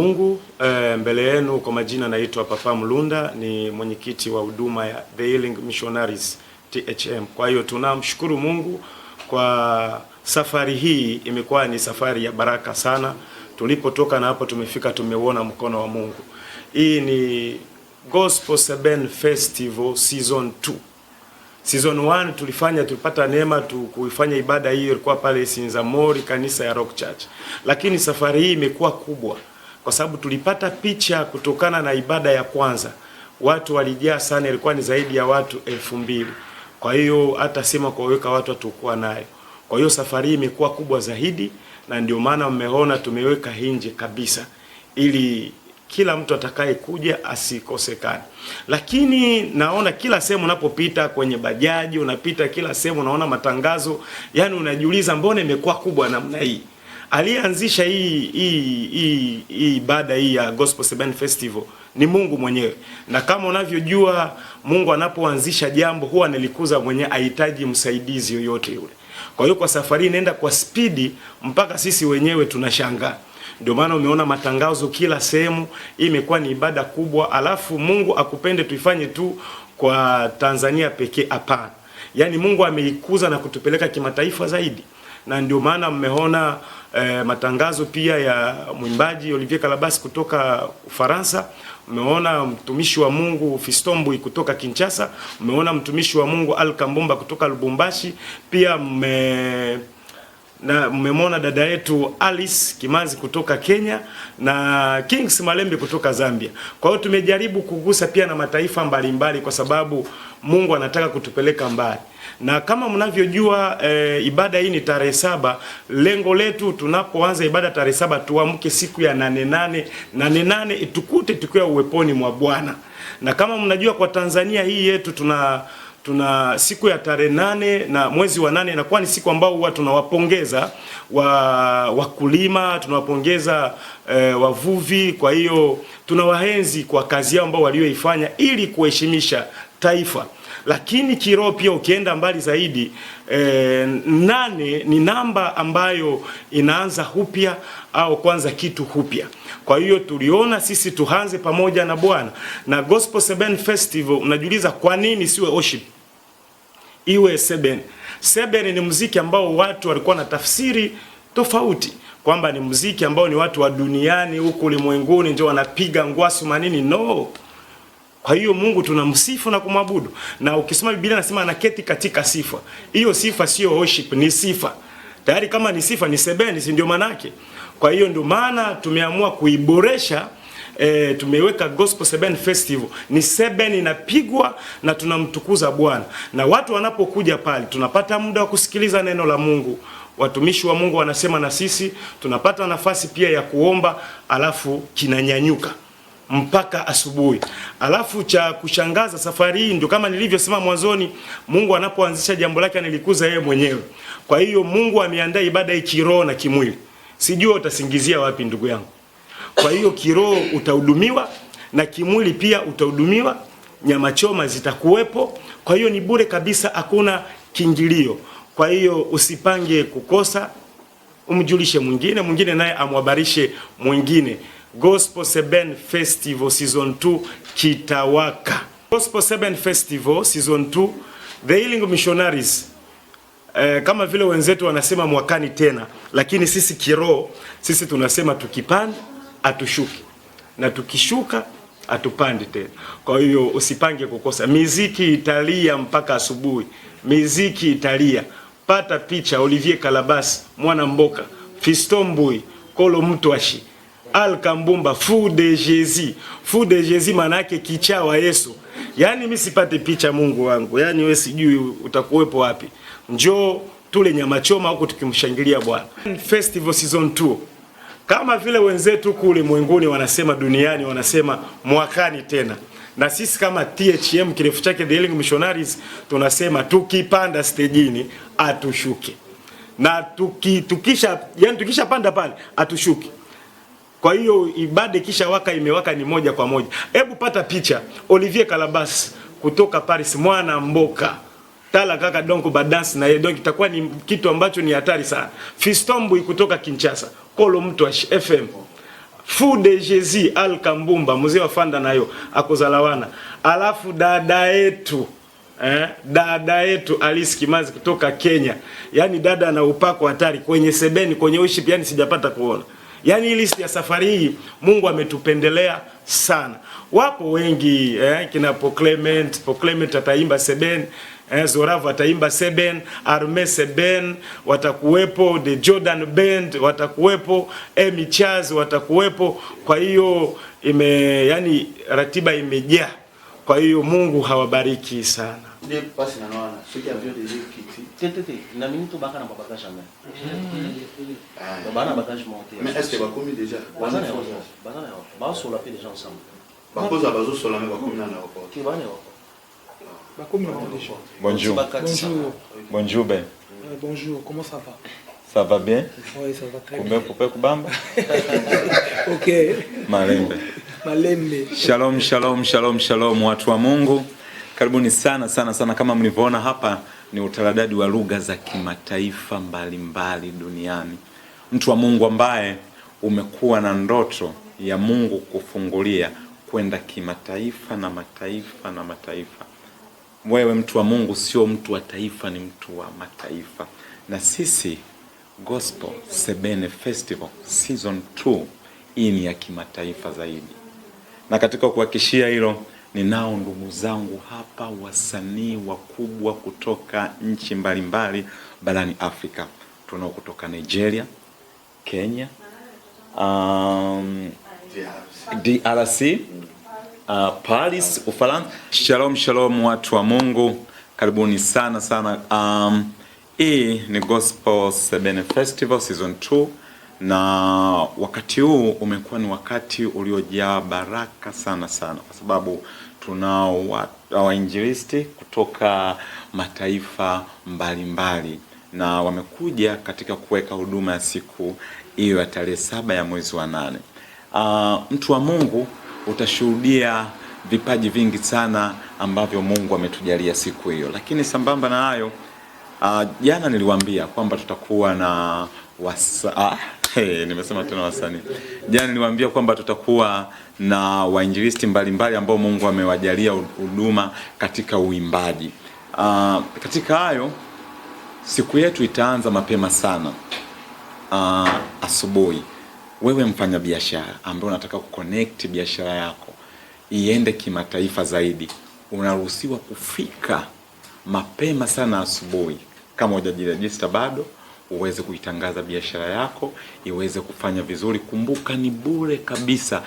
Mungu mbele yenu kwa majina naitwa Papa Mlunda, ni mwenyekiti wa huduma ya The Healing Missionaries THM. Kwa hiyo tunamshukuru Mungu kwa safari hii, imekuwa ni safari ya baraka sana. Tulipotoka na hapo tumefika, tumeuona mkono wa Mungu. Hii ni Gospel Seben Festival Season 2. Season 1 tulipata neema kuifanya ibada hii, ilikuwa pale Sinzamori, kanisa ya Rock Church. Lakini safari hii imekuwa kubwa kwa sababu tulipata picha kutokana na ibada ya kwanza. Watu walijaa sana, ilikuwa ni zaidi ya watu 2000. Kwa hiyo hata sema kuweka watu hatakuwa nayo. Kwa hiyo safari hii imekuwa kubwa zaidi, na ndio maana mmeona tumeweka nje kabisa ili kila mtu atakaye kuja asikosekane. Lakini naona kila sehemu unapopita, kwenye bajaji unapita, kila sehemu unaona matangazo, yani unajiuliza mbona imekuwa kubwa namna hii. Alianzisha hii ibada hii ya Gospel Seben Festival ni Mungu mwenyewe. Na kama unavyojua, Mungu anapoanzisha jambo huwa analikuza mwenyewe, hahitaji msaidizi yoyote yule. Kwa hiyo kwa safari inaenda kwa spidi mpaka sisi wenyewe tunashangaa. Ndio maana umeona matangazo kila sehemu. Hii imekuwa ni ibada kubwa. Alafu Mungu akupende tuifanye tu kwa Tanzania pekee, hapana. Yaani Mungu ameikuza na kutupeleka kimataifa zaidi. Na ndio maana mmeona matangazo pia ya mwimbaji Olivier Kalabasi kutoka Ufaransa. Mmeona mtumishi wa Mungu Fiston kutoka Kinshasa. Mmeona mtumishi wa Mungu Al Kambumba kutoka Lubumbashi. Pia mmemwona dada yetu Alice Kimanzi kutoka Kenya na Kings Malembe kutoka Zambia. Kwa hiyo tumejaribu kugusa pia na mataifa mbalimbali kwa sababu Mungu anataka kutupeleka mbali. Na kama mnavyojua ibada hii ni tarehe 7. Lengo letu tunapoanza ibada tarehe 7 tuamke siku ya 8 itukute tukiwa uweponi mwa Bwana. Na kama mnajua kwa Tanzania hii yetu tuna siku ya tarehe 8 na mwezi wa 8 inakuwa ni siku ambao huwa tunawapongeza wakulima, tunawapongeza wavuvi. Kwa hiyo tunawaenzi kwa kazi yao ambao walioifanya ili kuheshimisha taifa. Lakini kiroho pia ukienda mbali zaidi, 8 ni namba ambayo inaanza upya au kwanza kitu upya. Kwa hiyo tuliona sisi tuanze pamoja na Bwana. Na Gospel Seben Festival, unajiuliza kwa nini siwe worship iwe Seben? Seben ni muziki ambao watu walikuwa na tafsiri tofauti, kwamba ni muziki ambao ni watu wa duniani huko ulimwenguni ndio wanapiga ngwasu manini. No. Kwa hiyo Mungu tunamsifu na kumwabudu. Na ukisoma Biblia nasema anaketi katika sifa. Hiyo sifa sio worship, ni sifa. Tayari kama ni sifa ni Seben, si ndio manake? Kwa hiyo ndio maana tumeamua kuiboresha, tumeweka Gospel Seben Festival. Ni Seben inapigwa na tunamtukuza Bwana. Na watu wanapokuja pale tunapata muda wa kusikiliza neno la Mungu. Watumishi wa Mungu wanasema na sisi tunapata nafasi pia ya kuomba, alafu kinanyanyuka mpaka asubuhi. Alafu cha kushangaza safari hii ndio kama nilivyosema mwanzoni, Mungu anapoanzisha jambo lake analikuza yeye mwenyewe. Kwa hiyo Mungu ameandaa ibada hii kiroho na kimwili. Sijua utasingizia wapi ndugu yangu. Kwa hiyo kiroho utahudumiwa na kimwili pia utahudumiwa. Nyama choma zitakuwepo. Kwa hiyo ni bure kabisa, hakuna kiingilio. Kwa hiyo usipange kukosa, umjulishe mwingine naye amwabarishe mwingine. Gospel Seben Festival Season 2 kitawaka. Gospel Seben Festival Season 2, The Healing Missionaries. Kama vile wenzetu wanasema mwakani tena, lakini sisi kiroho, sisi tunasema tukipanda atushuki, na tukishuka atupande tena. Kwa hiyo usipange kukosa. Miziki italia mpaka asubuhi. Miziki italia. Pata picha Olivier Kalabasi, Mwana Mboka, Fiston Kolo Mtwashi, Al Kambumba, Fou de Jésus. Fou de Jésus maana yake kichaa wa Yesu. Yaani mimi sipate picha Mungu wangu. Yaani wewe sijui utakuwepo wapi. Njoo tule nyama choma huko tukimshangilia Bwana. Festival Season 2. Kama vile wenzetu kule ulimwenguni wanasema, duniani wanasema mwakani tena. Na sisi kama THM kirefu chake The Healing Missionaries tunasema tukipanda stejini atushuke. Na tukisha panda pale atushuke. Kwa hiyo ibada kisha waka imewaka ni moja kwa moja. Hebu pata picha Olivier Kalabasi kutoka Paris, Mwana Mboka. Tala kaka donko badansi na yeye donko itakuwa ni kitu ambacho ni hatari sana. Fiston kutoka Kinshasa, Kolo Mtwashi FM. Fou de Jésus Al Kambumba mzee wa Fanda nayo akozalawana. Alafu dada yetu Alice Kimazi kutoka Kenya. Yani dada ana upako hatari kwenye sebeni, kwenye worship, yani sijapata kuona. Yani hii list ya safari hii Mungu ametupendelea sana. Wapo wengi kina Po Clement ataimba seben, Zoravu ataimba seben, Arme seben watakuwepo, The Jordan Band watakuwepo, Amy Chaz watakuwepo. Kwa hiyo yani ratiba imejaa. Kwa hiyo Mungu hawabariki sana. Des passes na naona ceux qui avaient déjà quitté. Na minute baka na babaka jamais. Bana bagage monté. Mais est-ce que va commis déjà? Bazana ba sur la paix des gens ensemble. Ba cause bazo sur la même ba commis na aéroport. Qui va na aéroport? Ba commis déjà. Bonjour. Bonjour. Bonjour Ben. Bonjour, comment ça va? Ça va bien? Oui, ça va très bien. Kumbe pope kubamba? OK. Malembe. Shalom, shalom, shalom, shalom watu wa Mungu. Karibuni sana sana sana. Kama mlivyoona hapa ni utaradadi wa lugha za kimataifa mbalimbali duniani. Mtu wa Mungu ambaye umekuwa na ndoto ya Mungu kufungulia kwenda kimataifa na mataifa na mataifa. Wewe mtu wa Mungu sio mtu wa taifa, ni mtu wa mataifa. Na sisi Gospel Sebene Festival Season 2 hii ni ya kimataifa zaidi. Na katika kuhakikishia hilo, ninao ndugu zangu hapa, wasanii wakubwa kutoka nchi mbalimbali barani Afrika. Tunao kutoka Nigeria, Kenya, DRC, Paris, Ufaransa. Shalom shalom watu wa Mungu, karibuni sana sana. Hii ni Gospel Sebene Festival Season 2. Na wakati huu umekuwa ni wakati uliojaa baraka sana sana, kwa sababu tunao wainjilisti kutoka mataifa mbalimbali na wamekuja katika kuweka huduma ya siku hiyo ya tarehe 7 ya mwezi wa 8. Mtu wa Mungu, utashuhudia vipaji vingi sana ambavyo Mungu ametujalia siku hiyo. Lakini sambamba na hayo, jana niliwaambia kwamba tutakuwa na nimesema tena wasanii. Jana niliwaambia kwamba tutakuwa na wainjilisti mbalimbali ambao Mungu amewajalia huduma katika uimbaji. Katika hayo, siku yetu itaanza mapema sana. Asubuhi. Wewe mfanya biashara ambaye unataka kuconnect biashara yako iende kimataifa zaidi, unaruhusiwa kufika mapema sana asubuhi. Kama hujajiregister bado, uweze kuitangaza biashara yako iweze kufanya vizuri. Kumbuka ni bure kabisa.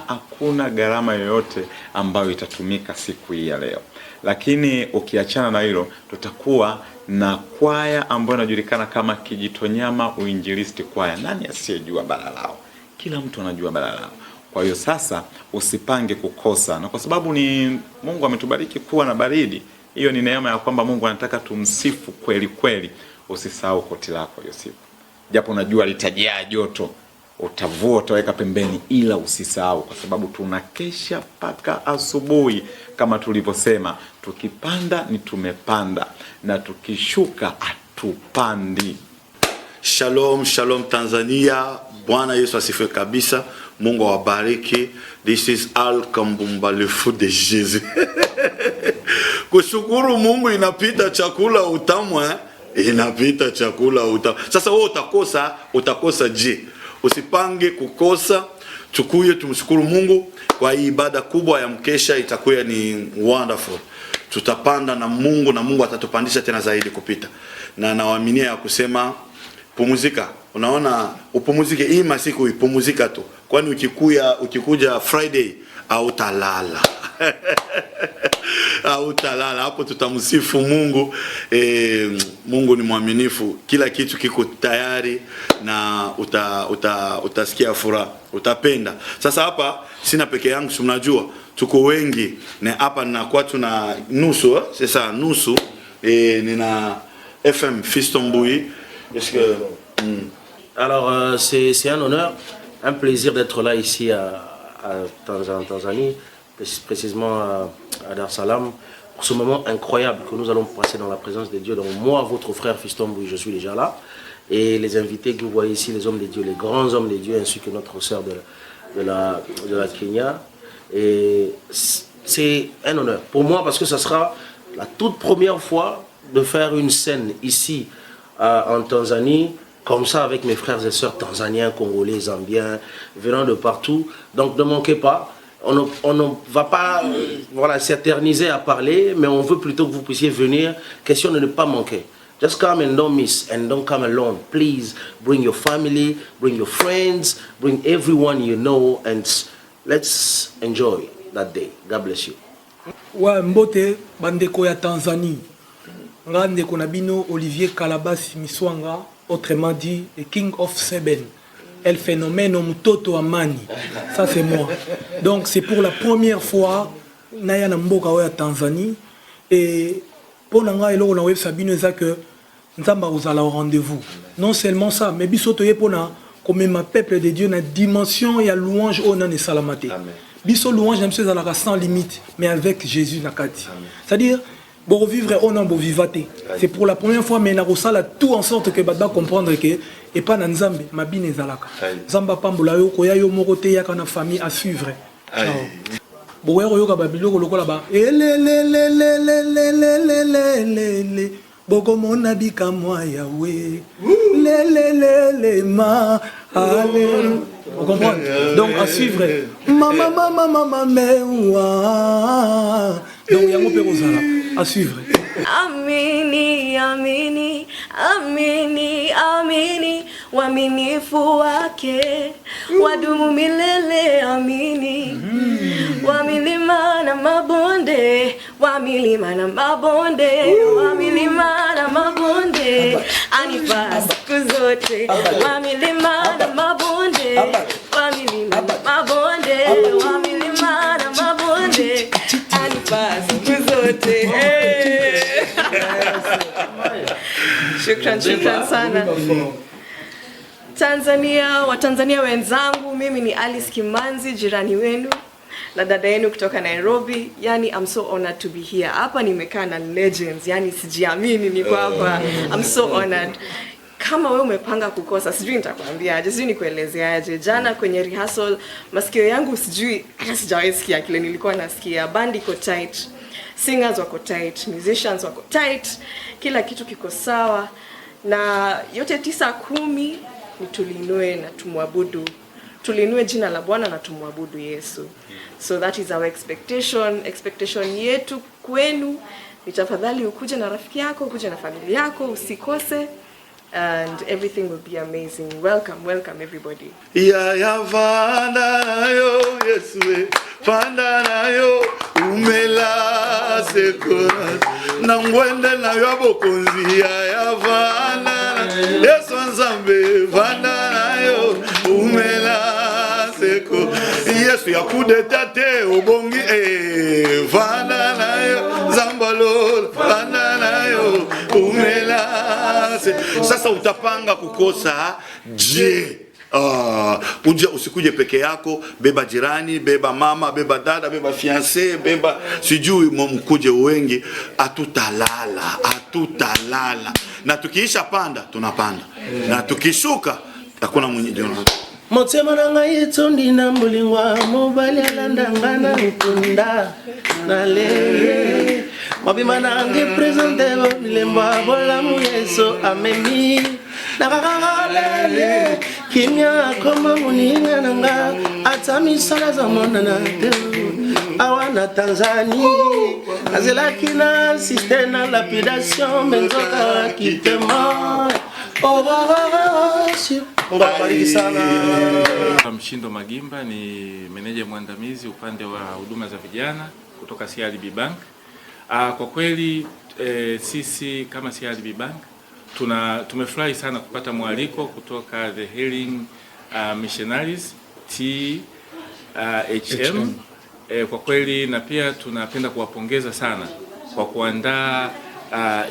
Hakuna gharama yoyote ambayo itatumika siku hii ya leo. Lakini ukiachana na hilo, tutakuwa na kwaya ambayo inajulikana kama Kijitonyama Uinjilisti Kwaya. Nani asiyejua bara lao? Kila mtu anajua bara lao. Kwa hiyo sasa usipange kukosa. Na kwa sababu ni Mungu ametubariki kuwa na baridi, hiyo ni neema ya kwamba Mungu anataka tumsifu kweli kweli. Usisahau koti lako hiyo siku. Japo unajua litajaa joto, utavua utaweka pembeni, ila usisahau, kwa sababu tunakesha paka asubuhi. Kama tulivyosema, tukipanda ni tumepanda na tukishuka atupandi. Shalom, shalom Tanzania. Bwana Yesu asifiwe kabisa. Mungu awabariki. This is Al Kambumba, le fou de Jésus. Kushukuru Mungu inapita chakula utamu, inapita chakula utamu. Sasa wewe utakosa je? Usipange kukosa. Tukuye tumshukuru Mungu kwa hii ibada kubwa ya mkesha, itakuwa ni wonderful. Tutapanda na Mungu na Mungu atatupandisha tena zaidi kupita. Na nawaaminia ya kusema pumuzika. Unaona, upumuzike hii masiku, ipumuzika tu. Kwani ukikuja Friday au talala. Au talala, hapo tutamsifu Mungu. Mungu ni mwaminifu. Kila kitu kiko tayari na utasikia furaha, utapenda. Sasa hapa sina peke yangu, si mnajua tuko wengi, na hapa ninakuwa tuna nusu, sasa nusu nina FM Fiston Mbui. Est-ce que Alors c'est un honneur, un plaisir d'être là ici à Tanzanie, précisément à Dar es Salaam, pour ce moment incroyable que nous allons passer dans la présence de Dieu. Donc moi, votre frère Fiston Mbui, je suis déjà là. et les invités que vous voyez ici, les hommes de Dieu, les grands hommes de Dieu, ainsi que notre sœur de la Kenya. Et c'est un honneur pour moi parce que ça sera la toute première fois de faire une scène ici en Tanzanie, comme ça avec mes frères et sœurs tanzaniens, congolais, zambiens, venant de partout. Donc ne manquez pas. On ne va pas s'éterniser à parler, mais on veut plutôt que vous puissiez venir. Question de ne pas manquer. Just come and don't miss and don't come alone. Please bring your family, bring your friends, bring everyone you know, and let's enjoy that day. God bless you. Ouais, mbote bandeko ya Tanzanie. Ngande konabino Olivier Kalabasi Miswanga, autrement dit le King of Seben. El phénomène mtoto amani. Ça c'est moi. Donc c'est pour la première fois naya na mboka wa Tanzanie et pour nanga elo na web sabino za que nzamba uzala au rendez-vous. Non seulement ça, mais biso toye pona comme ma peuple de Dieu na dimension ya louange ona ne salamate. Biso louange même chose à sans limite mais avec Jésus nakati. C'est-à-dire pour vivre on en vivate. C'est pour la première fois mais na rosala tout en sorte que bada comprendre que et pas na nzambe mabine zalaka. Nzamba pambola yo koya yo moko te ya kana famille à suivre. Boyero yo ka babilo ko lokola ba le boko mona bika moi yawe le ma allez. Vous comprenez? Donc à suivre mama mewa. Donc il y a mon père Ozala à suivre. Amini, amini, amini, amini, waminifu wake wadumu milele. Amini, wamilima na mabonde, wamilima na mabonde, wamilima na mabonde, anifaa siku zote. Wamilima na mabonde, wamilima na mabonde, wamilima na mabonde, anifaa siku zote. Shukran sana. Tanzania, Watanzania wenzangu, mimi ni Alice Kimanzi, jirani wenu na dada yenu kutoka Nairobi. Yani I'm so honored to be here. Hapa nimekaa na legends, yani sijiamini niko hapa. I'm so honored. Kama wewe umepanga kukosa, sijui nitakwambiaje, sijui nikuelezeaje. Jana kwenye rehearsal masikio yangu sijui sijawahi sikia kile nilikuwa nasikia. Band iko tight, singers wako tight, musicians wako tight, kila kitu kiko sawa, na yote 9-10 ni tulinue na tumwabudu. Tulinue jina la Bwana na tumwabudu Yesu. So that is our expectation yetu kwenu. Nitafadhali ukuje na rafiki yako, ukuje na familia yako, usikose, and everything will be amazing. Welcome everybody. Ya vanda nayo Yesu, vanda nayo umela sekora na ngwende nayo bokonzi. Ya vanda Yesu nzambe, vanda nayo umela sekora. Yesu yakude tate obongi vanda nayo zambalo, vanda nayo umela. Sasa utapanga kukosa je? Usikuje peke yako, beba jirani, beba mama, beba dada, beba fiancé, beba sijui mkuje wengi. Atutalala. Na tukiisha panda tunapanda, na tukishuka hakuna mwenye jona. Motema nanga yetondi na mulingwa mobali alandanga na nkunda na le mabima nange presente bilemba bola mu Yesu ameni nakakale kimya koma muninga nanga atami sala za monana awana Tanzania azela kina sistema lapidation menzoka kitema Mshindo Magimba ni meneja mwandamizi upande wa huduma za vijana kutoka CRDB Bank. Kwa kweli sisi kama CRDB Bank tumefurahi sana kupata mwaliko kutoka The Healing Missionaries THM. Kwa kweli na pia tunapenda kuwapongeza sana kwa kuandaa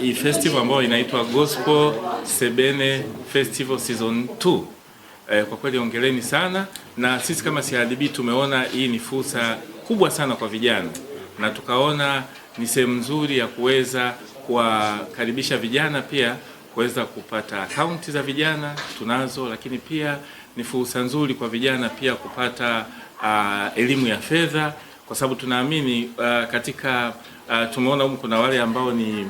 hii festival ambayo inaitwa Gospel Sebene Festival Season 2. Kwa kweli ongeleni sana, na sisi kama CRDB tumeona hii ni fursa kubwa sana kwa vijana, na tukaona ni sehemu nzuri ya kuweza kuwakaribisha vijana pia kuweza kupata akaunti za vijana tunazo, lakini pia ni fursa nzuri kwa vijana pia kupata elimu ya fedha, kwa sababu tunaamini katika tumeona huko kuna wale ambao ni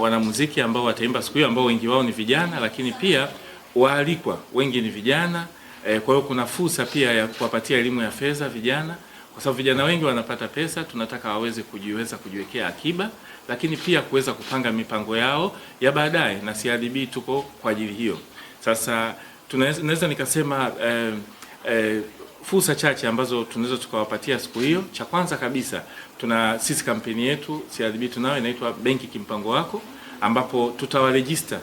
wanamuziki ambao wataimba siku hiyo ambao wengi wao ni vijana, lakini pia waalikwa wengi ni vijana. Kwa hiyo kuna fursa pia ya kuwapatia elimu ya fedha vijana, kwa sababu vijana wengi wanapata pesa, tunataka waweze kujiwekea akiba, lakini pia kuweza kupanga mipango yao ya baadaye, na CRDB tuko kwa ajili hiyo. Sasa tunaweza nikasema fursa chache ambazo tunaweza tukawapatia siku hiyo. Cha kwanza kabisa, sisi kampeni yetu CRDB tunayo inaitwa Benki Kimpango Wako, ambapo tutawarejista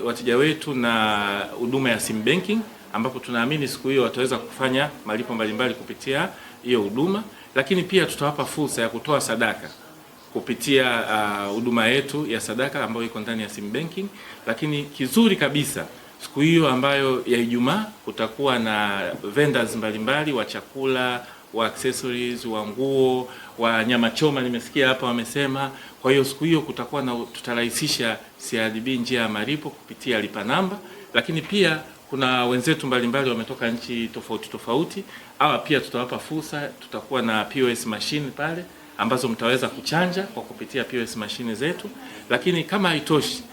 wateja wetu na huduma ya sim banking, ambapo tunaamini siku hiyo wataweza kufanya malipo mbalimbali kupitia hiyo huduma, lakini pia tutawapa fursa ya kutoa sadaka kupitia huduma yetu ya sadaka ambayo iko ndani ya sim banking. Lakini kizuri kabisa, siku hiyo ambayo ya Ijumaa kutakuwa na vendors mbalimbali wa chakula, wa accessories, wa nguo, wa nyama choma nimesikia hapa wamesema. Kwa hiyo siku hiyo kutakuwa na tutarahisisha CRDB njia ya malipo kupitia lipa namba, lakini pia kuna wenzetu mbalimbali wametoka nchi tofauti tofauti. Hawa pia tutawapa fursa, tutakuwa na POS machine pale ambazo mtaweza kuchanja kwa kupitia POS machine zetu. Lakini kama haitoshi,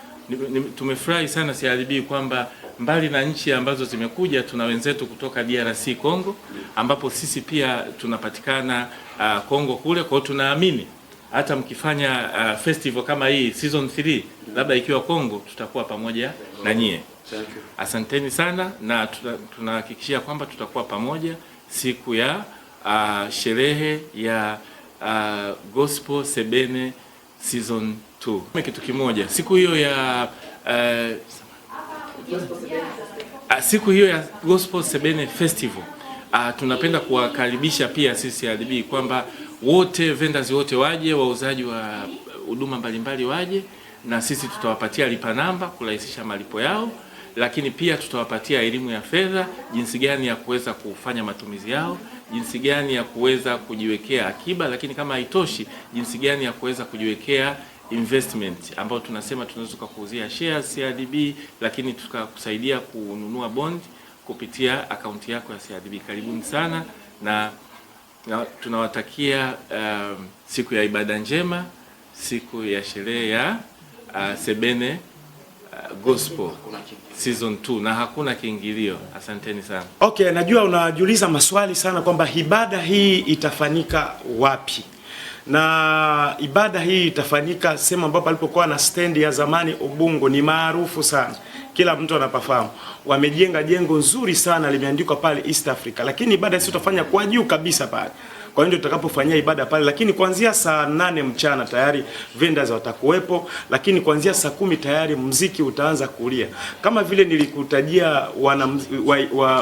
tumefurahi sana CRDB kwamba mbali na nchi ambazo zimekuja, tuna wenzetu kutoka DRC Congo, ambapo sisi pia tunapatikana Congo kule. Kwa hiyo tunaamini hata mkifanya festival kama hii season 3 labda ikiwa Congo, tutakuwa pamoja na nyie. Asanteni sana, na tunahakikishia kwamba tutakuwa pamoja siku ya sherehe ya Gospel Sebene season 2. Kitu kimoja, siku hiyo ya Gospel Sebene Festival, tunapenda kuwakaribisha pia sisi CRDB kwamba wote vendors wote waje, wauzaji wa huduma mbalimbali waje, na sisi tutawapatia lipa namba kurahisisha malipo yao, lakini pia tutawapatia elimu ya fedha, jinsi gani ya kuweza kufanya matumizi yao, jinsi gani ya kuweza kujiwekea akiba, lakini kama haitoshi, jinsi gani ya kuweza kujiwekea investment, ambao tunasema tunaweza kukuuzia shares CRDB, lakini tukakusaidia kununua bond kupitia akaunti yako ya CRDB. Karibuni sana, na tunawatakia siku ya ibada njema, siku ya sherehe ya Sebene Gospel season 2, na hakuna kiingilio. Asanteni sana. Okay, najua unajiuliza maswali sana kwamba ibada hii itafanyika wapi, na ibada hii itafanyika sehemu ambapo alipokuwa na stendi ya zamani Ubungo, ni maarufu sana, kila mtu anapafahamu. Wamejenga jengo nzuri sana limeandikwa pale East Africa, lakini ibada sio tutafanya kwa juu kabisa pale. Kwa hiyo tutakapofanyia ibada pale, lakini kuanzia saa 8 mchana tayari vendors watakuwepo, lakini kuanzia saa 10 tayari muziki utaanza kulia. Kama vile nilikutajia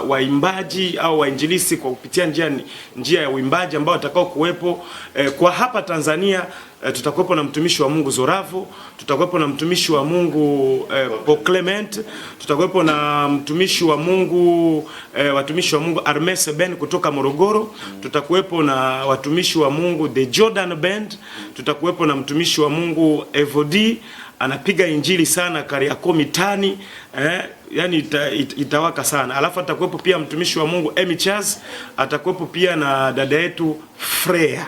waimbaji au wainjilisi kwa kupitia njia ya uimbaji ambao watakao kuwepo kwa hapa Tanzania. Tutakuwepo na mtumishi wa Mungu Zoravo, tutakuwepo na mtumishi wa Mungu Paul Clement, tutakuwepo na mtumishi wa Mungu watumishi wa Mungu Armes Ben kutoka Morogoro, tutakuwepo na watumishi wa Mungu The Jordan Band, tutakuwepo na mtumishi wa Mungu Evodi anapiga injili sana Kariakoo mitani, yani itawaka sana. Alafu atakuwepo pia mtumishi wa Mungu Emi Chaz, atakuwepo pia na dada yetu Freya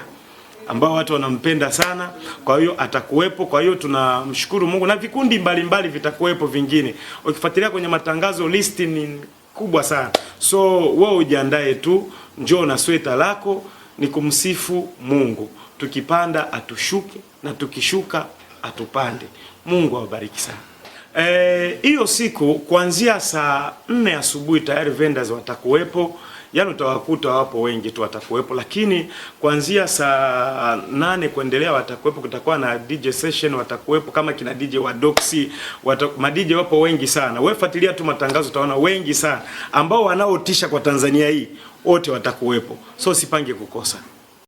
ambao watu wanampenda sana, kwa hiyo atakuwepo. Kwa hiyo tunamshukuru Mungu, na vikundi mbalimbali vitakuwepo vingine. Ukifuatilia kwenye matangazo, list ni kubwa sana, so wewe ujiandae tu, njoo na sweta lako, ni kumsifu Mungu. Tukipanda atushuke na tukishuka atupande. Mungu awabariki sana. Hiyo siku kuanzia saa 4 asubuhi tayari vendors watakuwepo. Yaani utawakuta wapo wengi tu watakuwepo, lakini kuanzia saa 8 kuendelea watakuwepo. Kutakuwa na DJ session watakuwepo, kama kina DJ wa Doxy, ma DJ wapo wengi sana. Wewe fuatilia tu matangazo utaona wengi sana ambao wanaotisha kwa Tanzania hii, wote watakuwepo. So sipange kukosa.